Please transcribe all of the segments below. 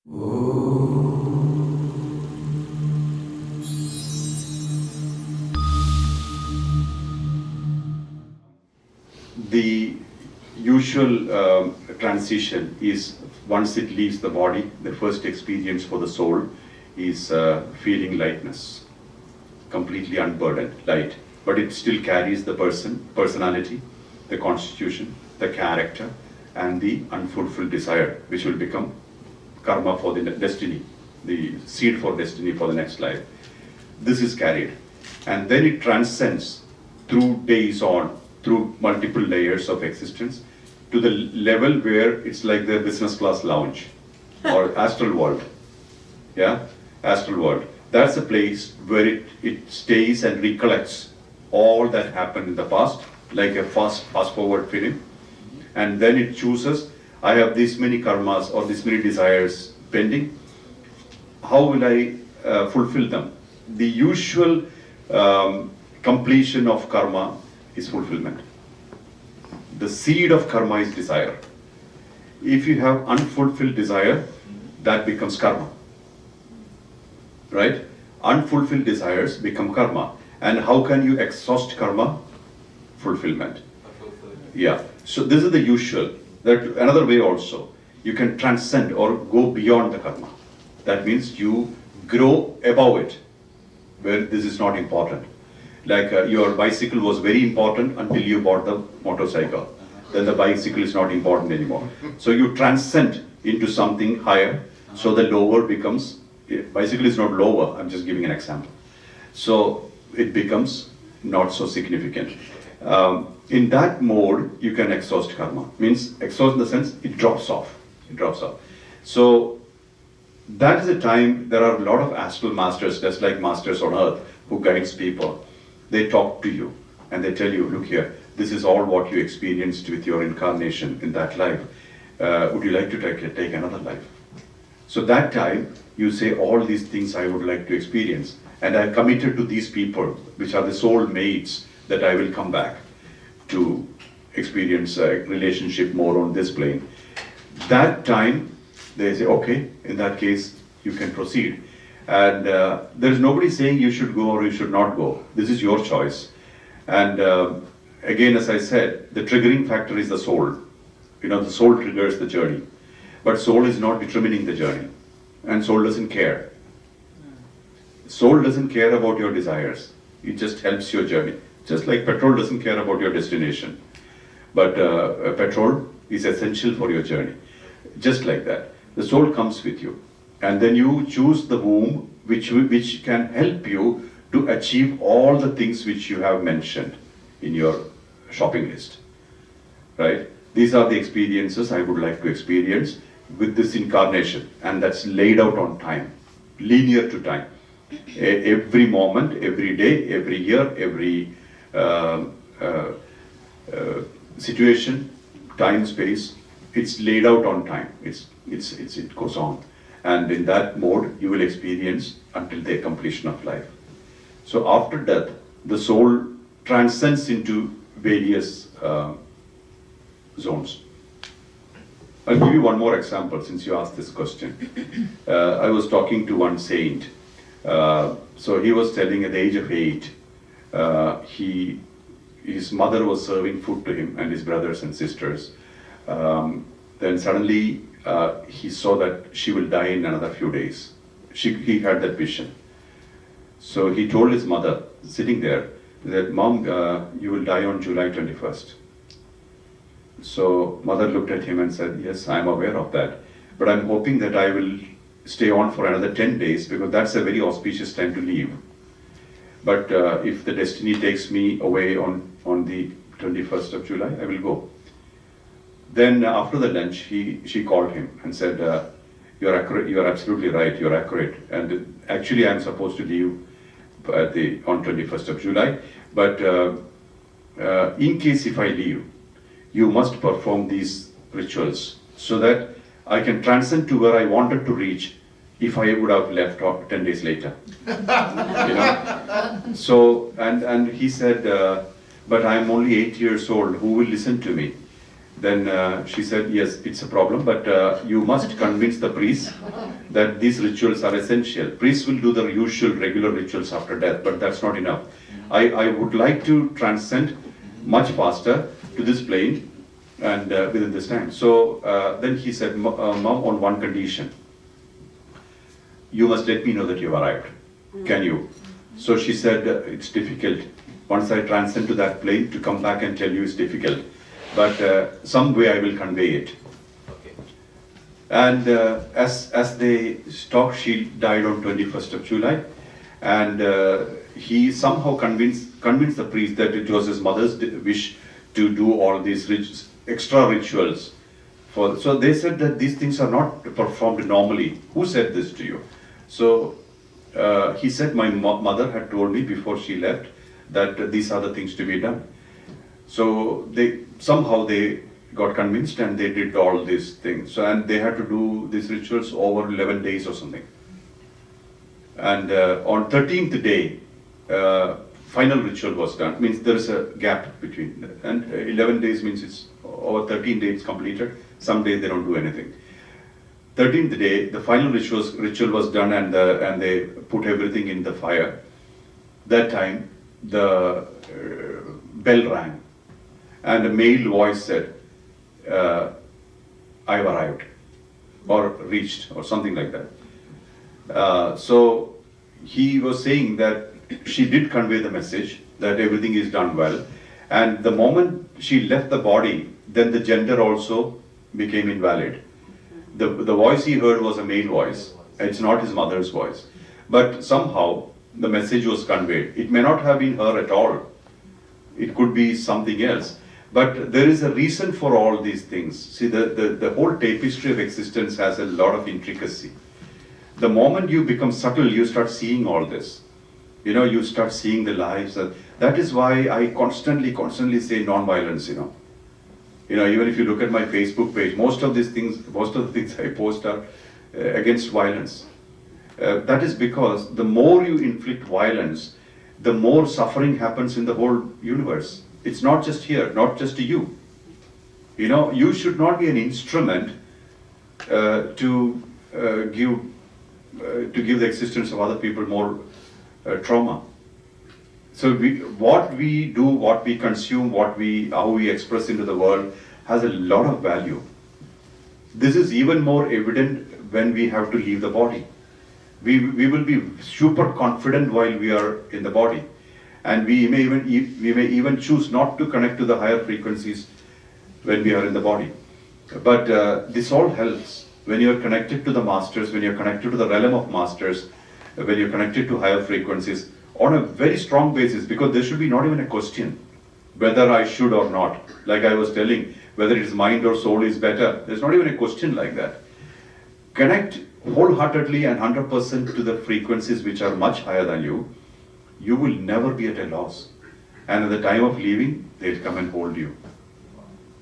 The usual transition is once it leaves the body, the first experience for the soul is feeling lightness, completely unburdened, light. But it still carries the personality, the constitution, the character, and the unfulfilled desire, which will become karma for the destiny, the seed for destiny for the next life. This is carried. And then it transcends through days on, through multiple layers of existence, to the level where it's like the business class lounge or astral world. Yeah, astral world. That's a place where it stays and recollects all that happened in the past, like a fast forward film. And then it chooses, I have this many karmas or this many desires pending. How will I fulfill them? The usual completion of karma is fulfillment. The seed of karma is desire. If you have unfulfilled desire, that becomes karma. Right? Unfulfilled desires become karma. And how can you exhaust karma? Fulfillment. Yeah. So this is the usual. That another way also, you can transcend or go beyond the karma. That means you grow above it, where this is not important. Like your bicycle was very important until you bought the motorcycle. Then the bicycle is not important anymore. So you transcend into something higher. So the lower becomes, bicycle is not lower, I'm just giving an example. So it becomes not so significant. In that mode, you can exhaust karma. Means exhaust in the sense, it drops off. It drops off. So that is the time there are a lot of astral masters, just like masters on earth, who guides people. They talk to you and they tell you, look here, this is all what you experienced with your incarnation in that life. Would you like to take another life? So that time, you say all these things I would like to experience. And I committed to these people, which are the soul mates, that I will come back to experience a relationship more on this plane. That time, they say, okay, in that case, you can proceed. And there's nobody saying you should go or you should not go. This is your choice. And again, as I said, the triggering factor is the soul. You know, the soul triggers the journey. But soul is not determining the journey. And soul doesn't care. Soul doesn't care about your desires. It just helps your journey. Just like petrol doesn't care about your destination. But petrol is essential for your journey. Just like that. The soul comes with you. And then you choose the womb which can help you to achieve all the things which you have mentioned in your shopping list. Right? These are the experiences I would like to experience with this incarnation. And that's laid out on time. Linear to time. Every moment, every day, every year, every situation, time, space, it's laid out on time. It goes on. And in that mode, you will experience until the completion of life. So after death, the soul transcends into various zones. I'll give you one more example since you asked this question. I was talking to one saint. So he was telling at the age of 8, his mother was serving food to him and his brothers and sisters. Then suddenly he saw that she will die in another few days. He had that vision. So he told his mother, sitting there, that, Mom, you will die on July 21st. So mother looked at him and said, yes, I'm aware of that. But I'm hoping that I will stay on for another 10 days because that's a very auspicious time to leave. But if the destiny takes me away on the 21st of July, I will go. Then after the lunch, she called him and said, you're accurate, you're absolutely right, you're accurate. And actually I'm supposed to leave on 21st of July. But in case if I leave, you must perform these rituals so that I can transcend to where I wanted to reach if I would have left 10 days later. You know? So, and he said, but I'm only 8 years old, who will listen to me? Then she said, yes, it's a problem, but you must convince the priest that these rituals are essential. Priests will do the usual regular rituals after death, but that's not enough. I would like to transcend much faster to this plane and within this time. So then he said, Mom, on one condition, you must let me know that you've arrived. Can you? So she said, it's difficult. Once I transcend to that plane, to come back and tell you is difficult. But some way I will convey it. Okay. And as they talked, she died on 21st of July. And he somehow convinced the priest that it was his mother's wish to do all these extra rituals. So they said that these things are not performed normally. Who said this to you? So he said, my mother had told me before she left that these are the things to be done. So somehow they got convinced and they did all these things. So, and they had to do these rituals over 11 days or something. And on 13th day, final ritual was done. Means there is a gap between, and 11 days means it's over 13 days completed. Some days they don't do anything. 13th day, the final ritual was done, and they put everything in the fire. That time, the bell rang, and a male voice said, I've arrived, or reached, or something like that. So he was saying that she did convey the message that everything is done well, and the moment she left the body, then the gender also became invalid. The voice he heard was a male voice. It's not his mother's voice. But somehow the message was conveyed. It may not have been her at all. It could be something else. But there is a reason for all these things. See, the whole tapestry of existence has a lot of intricacy. The moment you become subtle, you start seeing all this. You know, you start seeing the lives. That is why I constantly say non-violence, you know. You know, even if you look at my Facebook page, most of the things I post are against violence. That is because the more you inflict violence, the more suffering happens in the whole universe. It's not just here, not just to you. You know, you should not be an instrument to give the existence of other people more trauma. So what we do, what we consume, how we express into the world has a lot of value. This is even more evident when we have to leave the body. We will be super confident while we are in the body, and we may even choose not to connect to the higher frequencies when we are in the body. But this all helps when you are connected to the masters, when you are connected to the realm of masters, when you are connected to higher frequencies, on a very strong basis, because there should be not even a question whether I should or not. Like I was telling, whether it is mind or soul is better, there's not even a question like that. Connect wholeheartedly and 100% to the frequencies which are much higher than you. You will never be at a loss. And at the time of leaving, they'll come and hold you.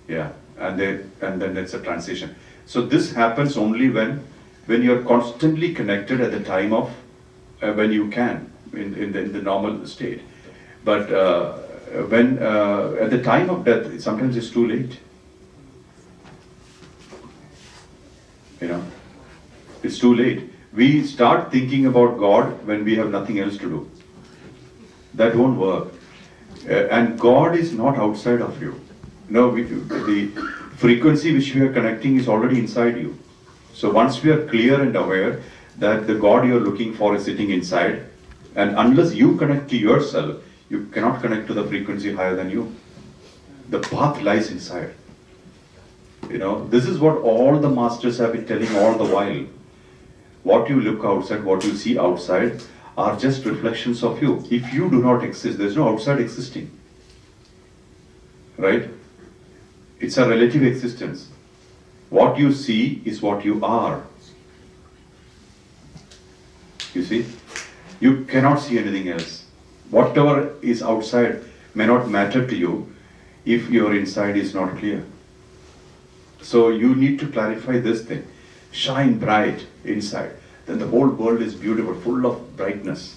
Yeah, and then it's a transition. So this happens only when you're constantly connected at the time of when you can. In the normal state, but when at the time of death, sometimes it's too late. You know, it's too late. We start thinking about God when we have nothing else to do. That won't work. And God is not outside of you. No, the frequency which we are connecting is already inside you. So once we are clear and aware that the God you are looking for is sitting inside, and unless you connect to yourself, you cannot connect to the frequency higher than you. The path lies inside. You know, this is what all the masters have been telling all the while. What you look outside, what you see outside are just reflections of you. If you do not exist, there's no outside existing. Right? It's a relative existence. What you see is what you are. You see? You cannot see anything else. Whatever is outside may not matter to you if your inside is not clear. So you need to clarify this thing. Shine bright inside. Then the whole world is beautiful, full of brightness.